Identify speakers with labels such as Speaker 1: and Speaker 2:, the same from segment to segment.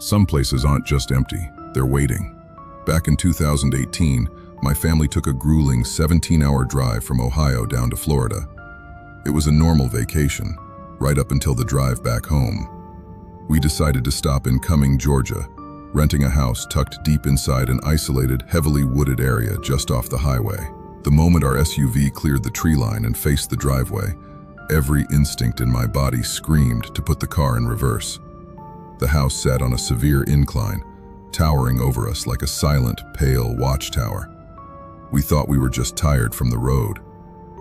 Speaker 1: Some places aren't just empty, they're waiting. Back in 2018, my family took a grueling 17-hour drive from Ohio down to Florida. It was a normal vacation, right up until the drive back home. We decided to stop in Cumming, Georgia, renting a house tucked deep inside an isolated, heavily wooded area just off the highway. The moment our SUV cleared the tree line and faced the driveway, every instinct in my body screamed to put the car in reverse. The house sat on a severe incline, towering over us like a silent, pale watchtower. We thought we were just tired from the road.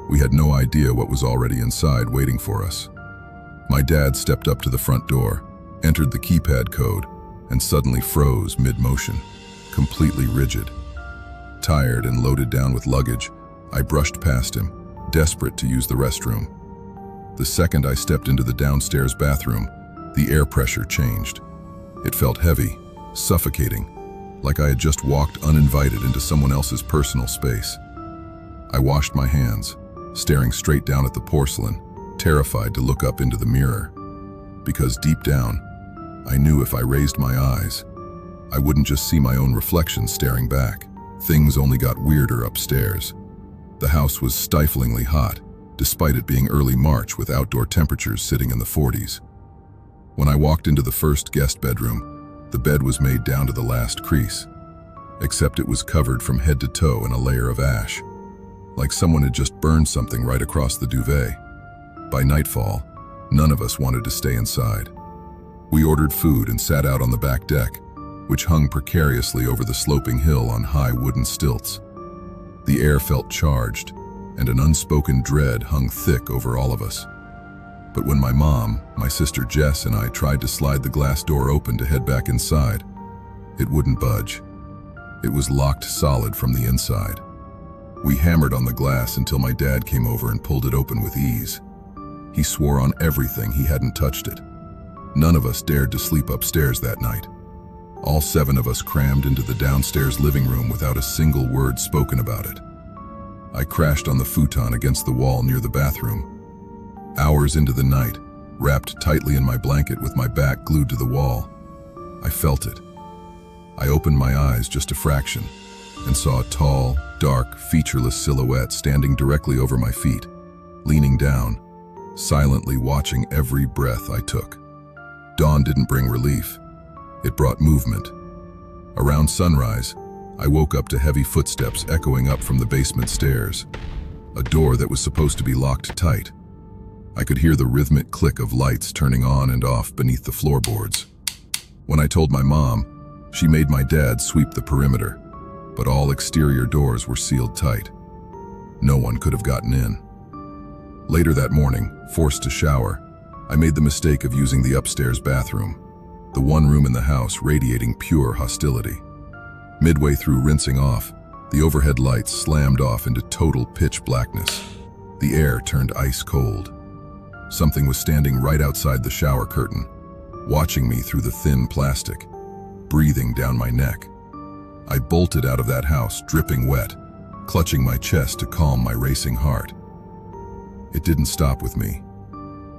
Speaker 1: We had no idea what was already inside waiting for us. My dad stepped up to the front door, entered the keypad code, and suddenly froze mid-motion, completely rigid. Tired and loaded down with luggage, I brushed past him, desperate to use the restroom. The second I stepped into the downstairs bathroom, the air pressure changed. It felt heavy, suffocating, like I had just walked uninvited into someone else's personal space. I washed my hands, staring straight down at the porcelain, terrified to look up into the mirror. Because deep down, I knew if I raised my eyes, I wouldn't just see my own reflection staring back. Things only got weirder upstairs. The house was stiflingly hot, despite it being early March with outdoor temperatures sitting in the 40s. When I walked into the first guest bedroom, the bed was made down to the last crease, except it was covered from head to toe in a layer of ash, like someone had just burned something right across the duvet. By nightfall, none of us wanted to stay inside. We ordered food and sat out on the back deck, which hung precariously over the sloping hill on high wooden stilts. The air felt charged, and an unspoken dread hung thick over all of us. But when my mom, my sister Jess, and I tried to slide the glass door open to head back inside, it wouldn't budge. It was locked solid from the inside. We hammered on the glass until my dad came over and pulled it open with ease. He swore on everything he hadn't touched it. None of us dared to sleep upstairs that night. All 7 of us crammed into the downstairs living room without a single word spoken about it. I crashed on the futon against the wall near the bathroom. Hours into the night, wrapped tightly in my blanket with my back glued to the wall, I felt it. I opened my eyes just a fraction and saw a tall, dark, featureless silhouette standing directly over my feet, leaning down, silently watching every breath I took. Dawn didn't bring relief. It brought movement. Around sunrise, I woke up to heavy footsteps echoing up from the basement stairs, a door that was supposed to be locked tight. I could hear the rhythmic click of lights turning on and off beneath the floorboards. When I told my mom, she made my dad sweep the perimeter, but all exterior doors were sealed tight. No one could have gotten in. Later that morning, forced to shower, I made the mistake of using the upstairs bathroom, the one room in the house radiating pure hostility. Midway through rinsing off, the overhead lights slammed off into total pitch blackness. The air turned ice cold. Something was standing right outside the shower curtain, watching me through the thin plastic, breathing down my neck. I bolted out of that house, dripping wet, clutching my chest to calm my racing heart. It didn't stop with me.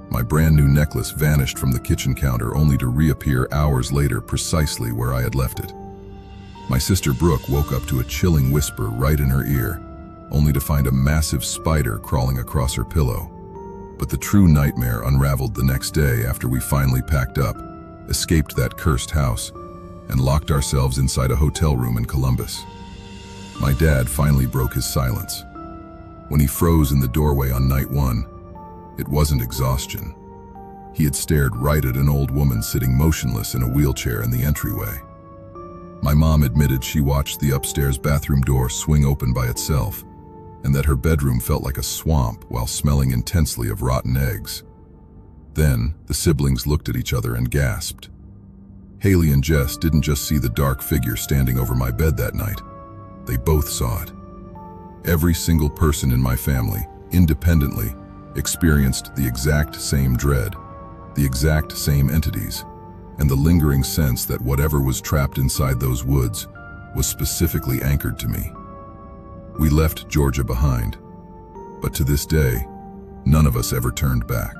Speaker 1: My brand new necklace vanished from the kitchen counter only to reappear hours later precisely where I had left it. My sister Brooke woke up to a chilling whisper right in her ear, only to find a massive spider crawling across her pillow. But the true nightmare unraveled the next day after we finally packed up, escaped that cursed house, and locked ourselves inside a hotel room in Columbus. My dad finally broke his silence. When he froze in the doorway on night 1, it wasn't exhaustion. He had stared right at an old woman sitting motionless in a wheelchair in the entryway. My mom admitted she watched the upstairs bathroom door swing open by itself, and that her bedroom felt like a swamp while smelling intensely of rotten eggs. Then, the siblings looked at each other and gasped. Haley and Jess didn't just see the dark figure standing over my bed that night. They both saw it. Every single person in my family, independently, experienced the exact same dread, the exact same entities, and the lingering sense that whatever was trapped inside those woods was specifically anchored to me. We left Georgia behind, but to this day, none of us ever turned back.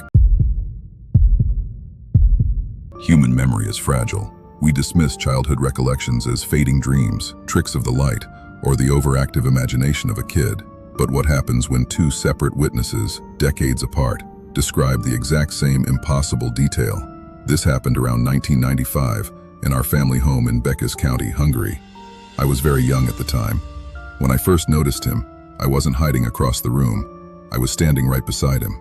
Speaker 1: Human memory is fragile, We dismiss childhood recollections as fading dreams, tricks of the light, or the overactive imagination of a kid. But what happens when two separate witnesses, decades apart, describe the exact same impossible detail? This happened around 1995 in our family home in Békés County, Hungary. I was very young at the time. When I first noticed him, I wasn't hiding across the room. I was standing right beside him.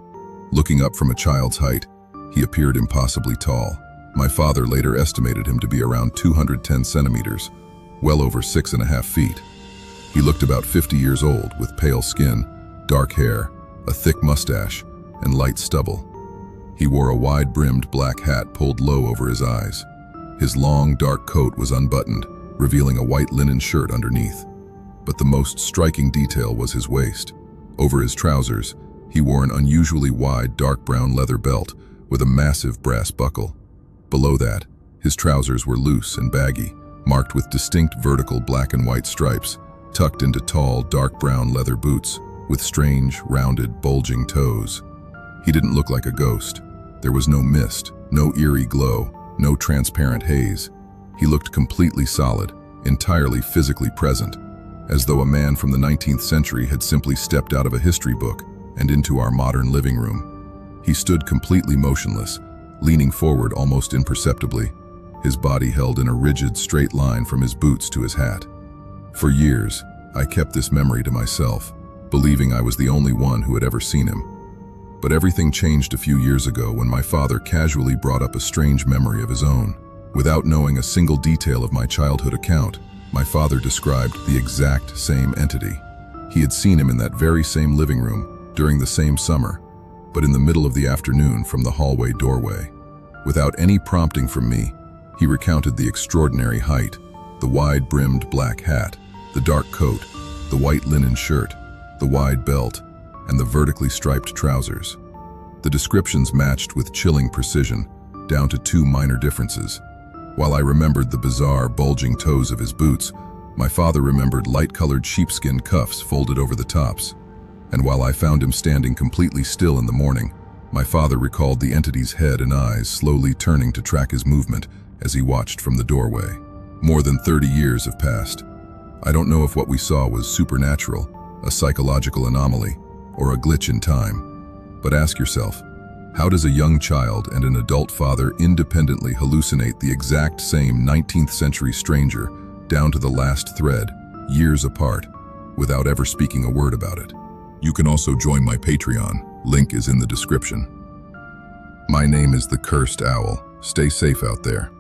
Speaker 1: Looking up from a child's height, he appeared impossibly tall. My father later estimated him to be around 210 centimeters, well over 6.5 feet. He looked about 50 years old with pale skin, dark hair, a thick mustache, and light stubble. He wore a wide-brimmed black hat pulled low over his eyes. His long, dark coat was unbuttoned, revealing a white linen shirt underneath. But the most striking detail was his waist. Over his trousers, he wore an unusually wide, dark brown leather belt with a massive brass buckle. Below that, his trousers were loose and baggy, marked with distinct vertical black and white stripes, tucked into tall, dark brown leather boots with strange, rounded, bulging toes. He didn't look like a ghost. There was no mist, no eerie glow, no transparent haze. He looked completely solid, entirely physically present, as though a man from the 19th century had simply stepped out of a history book and into our modern living room. He stood completely motionless, leaning forward almost imperceptibly, his body held in a rigid, straight line from his boots to his hat. For years, I kept this memory to myself, believing I was the only one who had ever seen him. But everything changed a few years ago when my father casually brought up a strange memory of his own. Without knowing a single detail of my childhood account, my father described the exact same entity. He had seen him in that very same living room during the same summer, but in the middle of the afternoon from the hallway doorway. Without any prompting from me, he recounted the extraordinary height, the wide-brimmed black hat, the dark coat, the white linen shirt, the wide belt, and the vertically striped trousers. The descriptions matched with chilling precision, down to two minor differences. While I remembered the bizarre, bulging toes of his boots, my father remembered light-colored sheepskin cuffs folded over the tops. And while I found him standing completely still in the morning, my father recalled the entity's head and eyes slowly turning to track his movement as he watched from the doorway. More than 30 years have passed. I don't know if what we saw was supernatural, a psychological anomaly, or a glitch in time. But ask yourself, how does a young child and an adult father independently hallucinate the exact same 19th century stranger down to the last thread, years apart, without ever speaking a word about it? You can also join my Patreon. Link is in the description. My name is the Cursed Owl. Stay safe out there.